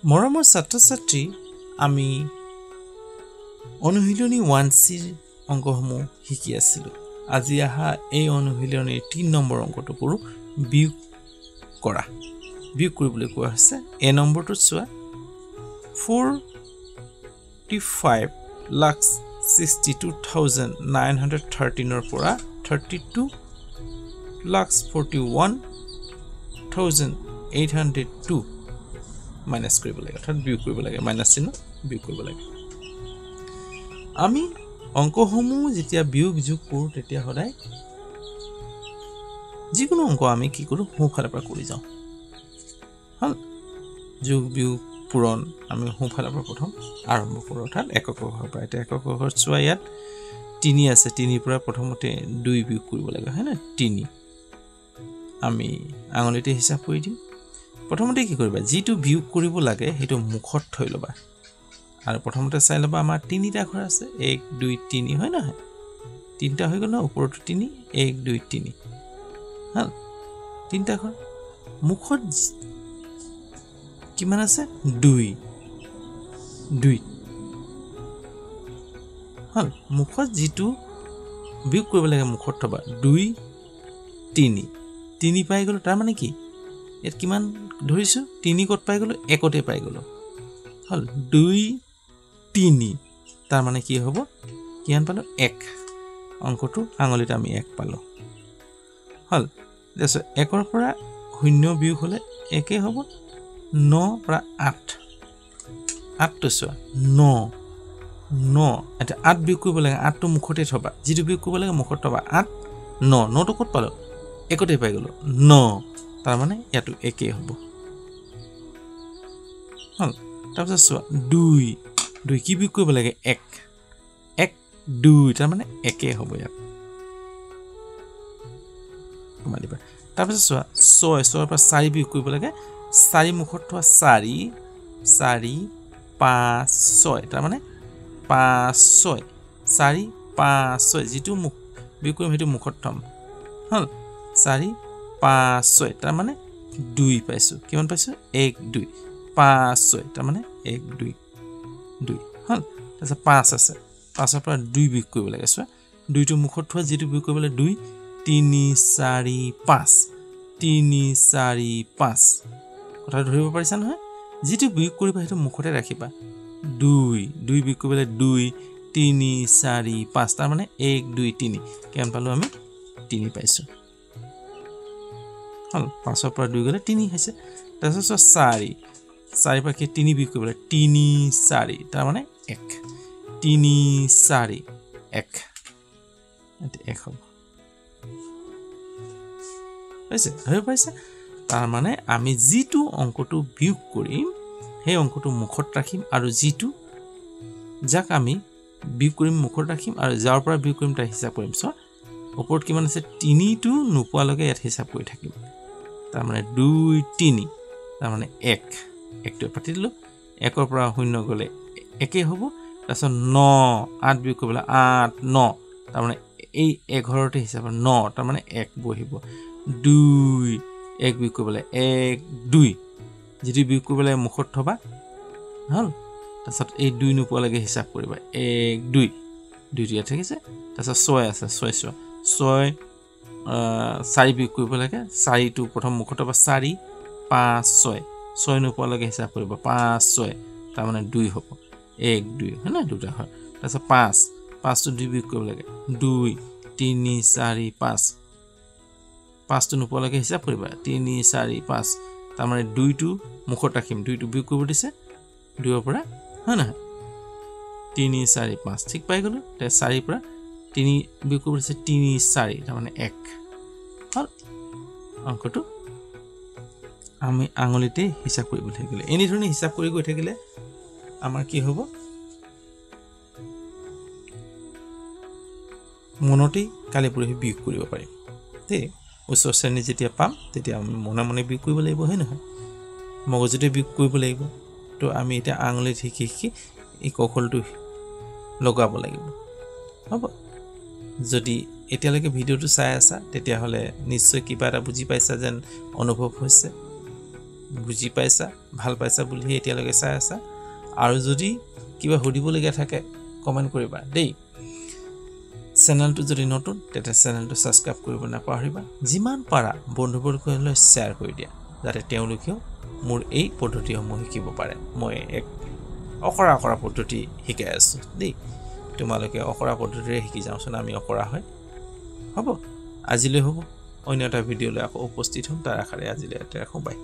মৰমৰ ছাত্ৰ-ছাত্ৰী আমি অনুশীলনী 1C অংকসমূহ শিকি আছিলোঁ আজি আহা এই অনুশীলনীৰ 3 নম্বৰ অংকটো কৰো বিয়োগ কৰা বিয়োগ কৰিবলৈ কোৱা হৈছে এ নম্বৰটো চোৱা 45,62,913 ৰ পৰা 32,41,802 মাইনাস কৰিব লাগে অৰ্থাৎ বিয়োগ কৰিব লাগে মাইনাস চিহ্ন বিয়োগ কৰিব লাগে আমি অংকসমূহ যেতিয়া বিয়োগ যোগ কৰো তেতিয়া সদায় যিকোনো অংক আমি কি কৰো সোঁফালৰ পৰা কৰি যাওঁ হল যোগ বিয়োগ পূৰণ আমি সোঁফালৰ পৰা প্ৰথম আৰম্ভ কৰো অৰ্থাৎ একক ঘৰৰ পৰা এটা একক ঘৰ চোৱা ইয়াত 3 আছে 3 পৰা প্ৰথমতে 2 বিয়োগ কৰিব লাগে হয় না 3 আমি আঙুলিতে হিচাপ কৰি দিম প্ৰথমতে কি কৰিবা যেটো বিয়োগ কৰিব লাগে হেটো মুখত থৈ লবা আৰু প্ৰথমতে চাই লবা আমাৰ 3টা ঘৰ আছে 1 2 3 হয় না 3টা হৈ গল না ওপৰটো 3 1 2 3 হল 3টা ঘৰ মুখত কিমান আছে 2 হল মুখত যেটো বিয়োগ কৰিব লাগে মুখত থবা 2 3 পাই গলো তাৰ মানে কি এত কিমান ধৰিছো 3 কত পাই গলো একতে পাই গলো হল 2 3 তাৰ মানে কি হ'ব কিমান পালো 1 অংকটো আঙুলিত আমি 1 পালো হল দেখছ 1 ৰ পৰা 0 বিয়োগ হলে 1 হ'ব 9 পৰা 8 তো চোৱা 9 এটা 8 বিয়োগ কৰিব লাগে 8 টো মুখতে থবা যেটো বিয়োগ কৰিব লাগে মুখত থবা 8 9 টো কত পালো একতে পাই গলো 9 তাৰ মানে ইয়াটো একেই হ'ব হল তাৰপিছত চোৱা 2 কি বিয়োগ কৰিব লাগে 1 2 তাৰ মানে একেই হ'ব ইয়াত কমাই দিবা তাৰপিছত চোৱা 6 পৰা 4 বিয়োগ কৰিব লাগে 4 মুখত থোৱা 4 5 6 তাৰ মানে 5 6 4 5 6 যেটো মুখ বিয়োগ কৰিম হেতু মুখত থম হল 4 5 6 তাৰ মানে 2 পাইছো কিমান পাইছো 1 2 5 6 তাৰ মানে 1 2 হল তাৰপিছত 5 আছে 5 ৰ পৰা 2 বিয়োগ কৰিব লাগে চোৱা 2 টো মুখত থোৱা যেটো বিয়োগ কৰিব লাগে 2 3 4 5 কথা ধৰিব পাৰিছা নহয় যেটো বিয়োগ কৰিবা হেতু মুখতে ৰাখিবা 2 বিয়োগ কৰিলে 2 3 4 5 তাৰ মানে 1 2 3 কিমান পালো আমি 3 পাইছো হল 5 ৰ পৰা 2 গলে 3 হৈছে তাৰপিছত 4 পৰা কি 3 বিয়োগ কৰিব লাগে 3 4 তাৰ মানে 1 3 4 1 হ'ব হৈছে ধৰিব পাৰিছা তাৰ মানে আমি যেটো অংকটো বিয়োগ কৰিম সেই অংকটো মুখত ৰাখিম আৰু যেটো যাক আমি বিয়োগ কৰিম মুখত ৰাখিম আৰু যাৰ পৰা বিয়োগ কৰিম তাৰ হিচাপ কৰিম চোৱা ওপৰত কিমান আছে 3 টো নোপোৱালৈকে ইয়াত হিচাপ কৰি থাকিম তাৰ মানে 2 3 তাৰ মানে 1 টো পাতি দিলো 1 ৰ পৰা 0 গলে একেই হ'ব তাৰপিছত 9 8 বিয়োগ কৰিলে 8 9 তাৰ মানে এই 11তে হিচাপ 9 তাৰ মানে 1 বহিব 2 1 বিয়োগ কৰিলে 1 2 যেটো বিয়োগ কৰিলে মুখত থবা হল তাৰপিছত এই 2 নোপোৱালৈকে হিচাপ কৰিবা 1 2 দুইটা ঠিক আছে তাৰপিছত 6 আছে 6 4 বিয়োগ কৰিব লাগে 4 টো প্ৰথম মুখত থবা 4 5 6 নোপোৱালৈকে হিচাপ কৰিবা 5 6 তাৰ মানে 2 হ'ব 1 2 হয় না দুটা হয় তাৰপিছত 5 টো 2 বিয়োগ কৰিব লাগে 2 3 4 5 টো নোপোৱালৈকে হিচাপ কৰিবা 3 4 5 তাৰ মানে 2 টো মুখত ৰাখিম 2 টো বিয়োগ কৰিব দিছে 2 ৰ পৰা হয় না 3 4 5 ঠিক পাই গলো তে 4 পৰা 3 বিয়োগ কৰিব দিছে 3 4 তাৰ মানে 1 হল অংকটো আমি আঙুলিতে হিচাপ কৰিব থাকিলে এনি ধৰণে হিচাপ কৰি গৈ থাকিলে আমাৰ কি হ'ব মনতেই কালি পৰহি বিয়োগ কৰিব পাৰিম তে উচ্চ শ্ৰেণী যেতিয়া পাম তেতিয়া আমি মনে বিয়োগ কৰিব লাগিব হয় নহয় মগজুতে বিয়োগ কৰিব লাগিব তো আমি এটা আঙুলিত শিকি এই কৌশলটো লগাব লাগিব হ'ব যদি এতিয়ালৈকে ভিডিওটো চাই আছা তেতিয়া হলে নিশ্চয় কিবা এটা বুজি পাইছা যেন অনুভৱ হৈছে বুজি পাইছা ভাল পাইছা বুলি এতিয়ালৈকে চাই আছা আৰু যদি কিবা সুধিবলগীয়া থাকে কমেন্ট কৰিবা দেই চেনেলটো যদি নতুন তেতে চেনেলটো সাবস্ক্ৰাইব কৰিব নাপাহৰিবা যিমান পাৰা বন্ধুবৰ্গলৈ শ্বেয়াৰ কৰি দিয়া যাতে তেওঁলোকেও মোৰ এই পদ্ধতিসমূহ শিকিব পাৰে মই এক অকৰা পদ্ধতি শিকাই আছো দেই তোমালোকে অকৰা পদ্ধতিৰে শিকি যাওঁচোন আমি অকৰা হয় হ'ব আজিলৈ হ'ব অন্য এটা ভিডিঅ'লৈ আকৌ উপস্থিত হ'ম তাৰ আশাৰে আজিলৈ ৰাখোঁ বাই